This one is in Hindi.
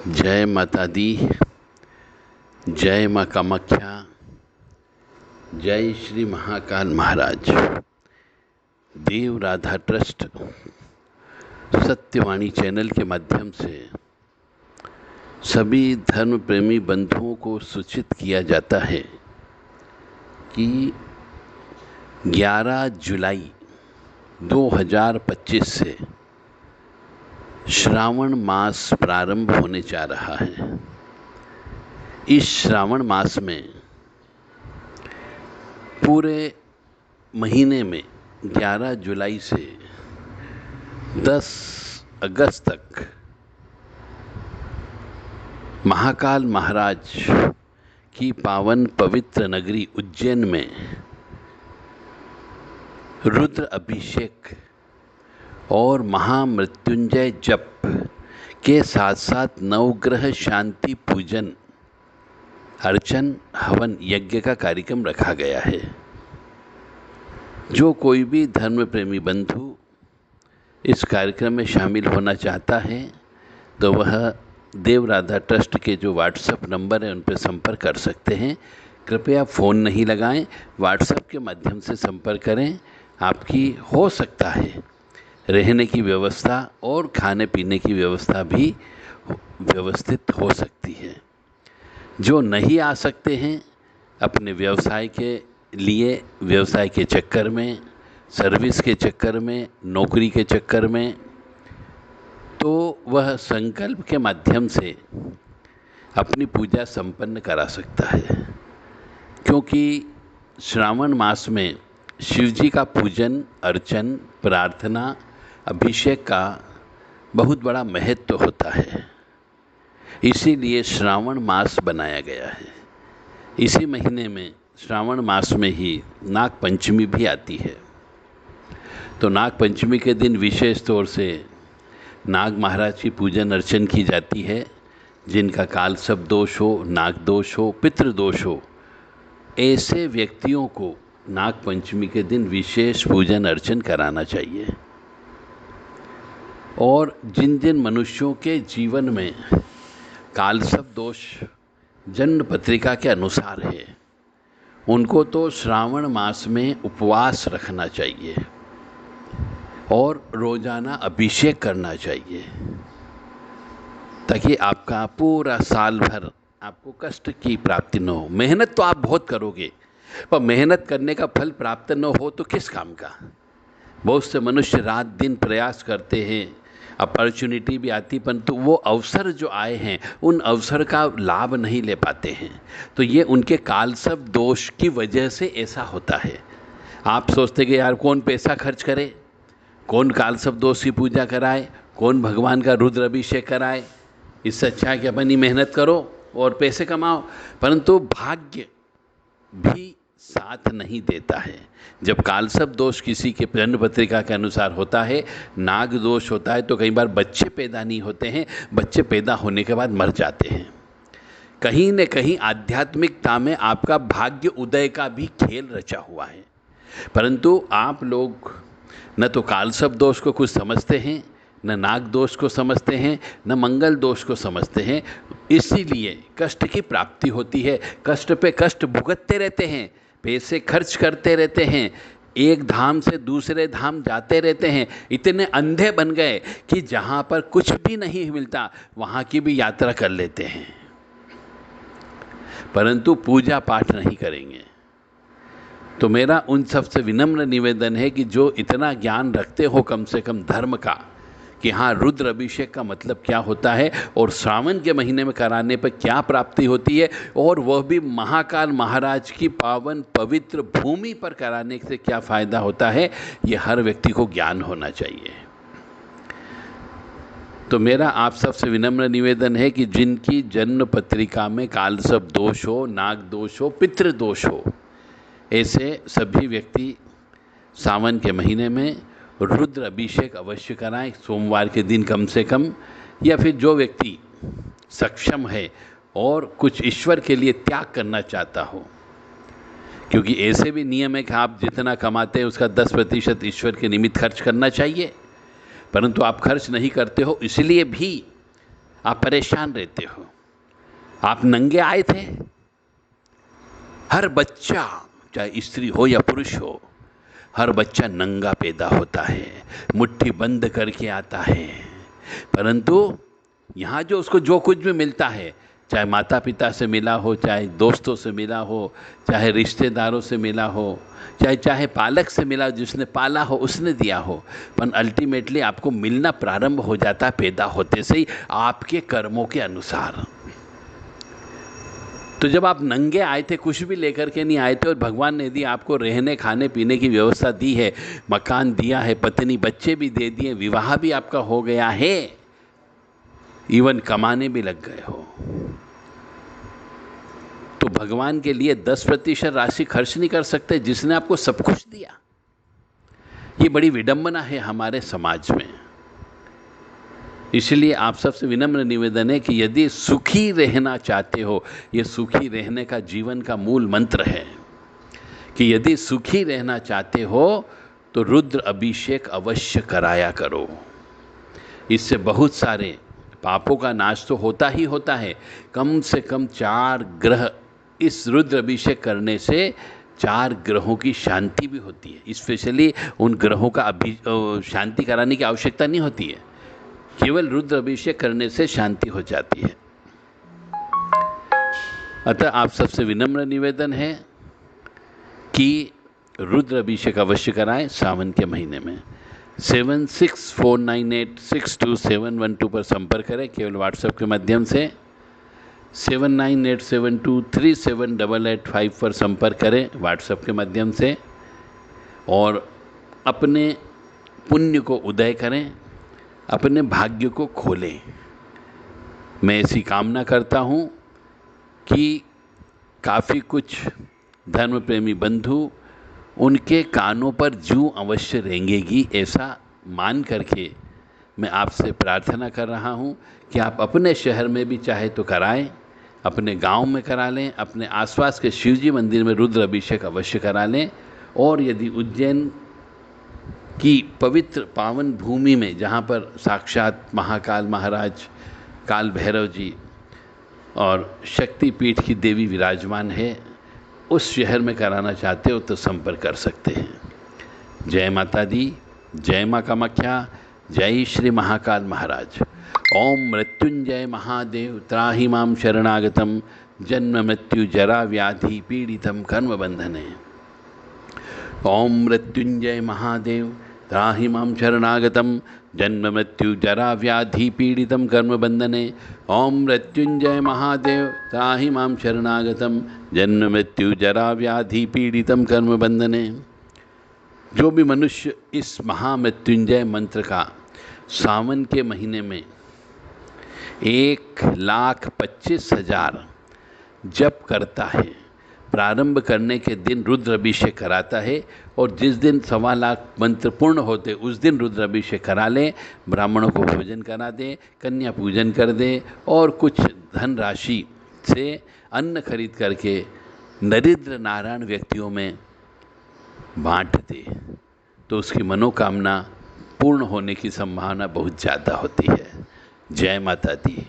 जय माता दी, जय माँ कामाख्या, जय श्री महाकाल महाराज। देव राधा ट्रस्ट सत्यवाणी चैनल के माध्यम से सभी धर्म प्रेमी बंधुओं को सूचित किया जाता है कि 11 जुलाई 2025 से श्रावण मास प्रारंभ होने जा रहा है। इस श्रावण मास में पूरे महीने में 11 जुलाई से 10 अगस्त तक महाकाल महाराज की पावन पवित्र नगरी उज्जैन में रुद्र अभिषेक और महामृत्युंजय जप के साथ साथ नवग्रह शांति पूजन अर्चन हवन यज्ञ का कार्यक्रम रखा गया है। जो कोई भी धर्म प्रेमी बंधु इस कार्यक्रम में शामिल होना चाहता है तो वह देव राधा ट्रस्ट के जो व्हाट्सएप नंबर है उन पर संपर्क कर सकते हैं। कृपया फ़ोन नहीं लगाएं, व्हाट्सएप के माध्यम से संपर्क करें। आपकी हो सकता है रहने की व्यवस्था और खाने पीने की व्यवस्था भी व्यवस्थित हो सकती है। जो नहीं आ सकते हैं अपने व्यवसाय के लिए, व्यवसाय के चक्कर में, सर्विस के चक्कर में, नौकरी के चक्कर में, तो वह संकल्प के माध्यम से अपनी पूजा संपन्न करा सकता है। क्योंकि श्रावण मास में शिव जी का पूजन अर्चन प्रार्थना अभिषेक का बहुत बड़ा महत्व होता है, इसीलिए श्रावण मास बनाया गया है। इसी महीने में श्रावण मास में ही नाग पंचमी भी आती है। तो नाग पंचमी के दिन विशेष तौर से नाग महाराज की पूजन अर्चन की जाती है। जिनका कालसर्प दोष हो, नाग दोष हो, पितृ दोष हो, ऐसे व्यक्तियों को नाग पंचमी के दिन विशेष पूजन अर्चन कराना चाहिए। और जिन जिन मनुष्यों के जीवन में कालसर्प दोष जन्म पत्रिका के अनुसार है उनको तो श्रावण मास में उपवास रखना चाहिए और रोजाना अभिषेक करना चाहिए, ताकि आपका पूरा साल भर आपको कष्ट की प्राप्ति न हो। मेहनत तो आप बहुत करोगे पर मेहनत करने का फल प्राप्त न हो तो किस काम का। बहुत से मनुष्य रात दिन प्रयास करते हैं, अपॉर्चुनिटी भी आती, परंतु वो अवसर जो आए हैं उन अवसर का लाभ नहीं ले पाते हैं। तो ये उनके कालसर्प दोष की वजह से ऐसा होता है। आप सोचते कि यार कौन पैसा खर्च करे, कौन कालसर्प दोष की पूजा कराए, कौन भगवान का रुद्र अभिषेक कराए। इससे अच्छा है कि अपन ही मेहनत करो और पैसे कमाओ। परंतु भाग्य भी साथ नहीं देता है। जब कालसर्प दोष किसी के जन्म पत्रिका के अनुसार होता है, नाग दोष होता है, तो कई बार बच्चे पैदा नहीं होते हैं, बच्चे पैदा होने के बाद मर जाते हैं। कहीं न कहीं आध्यात्मिकता में आपका भाग्य उदय का भी खेल रचा हुआ है। परंतु आप लोग न तो कालसर्प दोष को कुछ समझते हैं, न नाग दोष को समझते हैं, न मंगल दोष को समझते हैं। इसीलिए कष्ट की प्राप्ति होती है, कष्ट पे कष्ट भुगतते रहते हैं, पैसे खर्च करते रहते हैं, एक धाम से दूसरे धाम जाते रहते हैं। इतने अंधे बन गए कि जहाँ पर कुछ भी नहीं मिलता वहाँ की भी यात्रा कर लेते हैं, परंतु पूजा पाठ नहीं करेंगे। तो मेरा उन सबसे विनम्र निवेदन है कि जो इतना ज्ञान रखते हो कम से कम धर्म का, कि हाँ रुद्र अभिषेक का मतलब क्या होता है और श्रावण के महीने में कराने पर क्या प्राप्ति होती है, और वह भी महाकाल महाराज की पावन पवित्र भूमि पर कराने से क्या फ़ायदा होता है, ये हर व्यक्ति को ज्ञान होना चाहिए। तो मेरा आप सबसे विनम्र निवेदन है कि जिनकी जन्म पत्रिका में कालसर्प दोष हो, नाग दोष हो, पितृ दोष हो, ऐसे सभी व्यक्ति सावन के महीने में रुद्र अभिषेक अवश्य कराएं, सोमवार के दिन कम से कम। या फिर जो व्यक्ति सक्षम है और कुछ ईश्वर के लिए त्याग करना चाहता हो, क्योंकि ऐसे भी नियम है कि आप जितना कमाते हैं उसका 10% ईश्वर के निमित्त खर्च करना चाहिए, परंतु आप खर्च नहीं करते हो, इसलिए भी आप परेशान रहते हो। आप नंगे आए थे। हर बच्चा, चाहे स्त्री हो या पुरुष हो, हर बच्चा नंगा पैदा होता है, मुट्ठी बंद करके आता है। परंतु यहाँ जो उसको जो कुछ भी मिलता है, चाहे माता पिता से मिला हो, चाहे दोस्तों से मिला हो, चाहे रिश्तेदारों से मिला हो, चाहे पालक से मिला जिसने पाला हो उसने दिया हो, पर अल्टीमेटली आपको मिलना प्रारंभ हो जाता है पैदा होते से ही आपके कर्मों के अनुसार। तो जब आप नंगे आए थे, कुछ भी लेकर के नहीं आए थे, और भगवान ने यदि आपको रहने खाने पीने की व्यवस्था दी है, मकान दिया है, पत्नी बच्चे भी दे दिए, विवाह भी आपका हो गया है, इवन कमाने भी लग गए हो, तो भगवान के लिए 10% राशि खर्च नहीं कर सकते जिसने आपको सब कुछ दिया। ये बड़ी विडंबना है हमारे समाज में। इसलिए आप सबसे विनम्र निवेदन है कि यदि सुखी रहना चाहते हो, ये सुखी रहने का जीवन का मूल मंत्र है कि यदि सुखी रहना चाहते हो तो रुद्र अभिषेक अवश्य कराया करो। इससे बहुत सारे पापों का नाश तो होता ही होता है। कम से कम 4 ग्रह, इस रुद्र अभिषेक करने से 4 ग्रहों की शांति भी होती है। स्पेशली उन ग्रहों का शांति कराने की आवश्यकता नहीं होती है, केवल रुद्र अभिषेक करने से शांति हो जाती है। अतः आप सबसे विनम्र निवेदन है कि रुद्र अभिषेक अवश्य कराएं सावन के महीने में। 7649862712 पर संपर्क करें केवल व्हाट्सएप के माध्यम से। 7987237885 पर संपर्क करें व्हाट्सएप के माध्यम से, और अपने पुण्य को उदय करें, अपने भाग्य को खोलें। मैं ऐसी कामना करता हूँ कि काफ़ी कुछ धर्म प्रेमी बंधु उनके कानों पर जूं अवश्य रेंगेगी, ऐसा मान करके मैं आपसे प्रार्थना कर रहा हूँ कि आप अपने शहर में भी चाहे तो कराएं, अपने गांव में करा लें, अपने आसपास के शिवजी मंदिर में रुद्र अभिषेक अवश्य करा लें। और यदि उज्जैन की पवित्र पावन भूमि में, जहाँ पर साक्षात महाकाल महाराज, काल भैरव जी और शक्तिपीठ की देवी विराजमान है, उस शहर में कराना चाहते हो तो संपर्क कर सकते हैं। जय माता दी, जय माँ कामाख्या, जय श्री महाकाल महाराज। ओम मृत्युंजय महादेव त्राहि मां शरणागतम जन्म मृत्यु जरा व्याधि पीड़ितम कर्म बंधने। ओम मृत्युंजय महादेव त्राहि मां शरणागतम जन्म मृत्यु जरा व्याधि पीड़ितम कर्म बंधने। ओम मृत्युंजय महादेव त्राहि मां शरणागतम जन्म मृत्यु जरा व्याधि पीड़ितम कर्म बंधने। जो भी मनुष्य इस महामृत्युंजय मंत्र का सावन के महीने में 1,25,000 जप करता है, प्रारंभ करने के दिन रुद्र अभिषेक कराता है, और जिस दिन 1.25 लाख मंत्र पूर्ण होते उस दिन रुद्र अभिषेक करा लें, ब्राह्मणों को भोजन करा दें, कन्या पूजन कर दें, और कुछ धन राशि से अन्न खरीद करके दरिद्र नारायण व्यक्तियों में बांट दे, तो उसकी मनोकामना पूर्ण होने की संभावना बहुत ज़्यादा होती है। जय माता दी।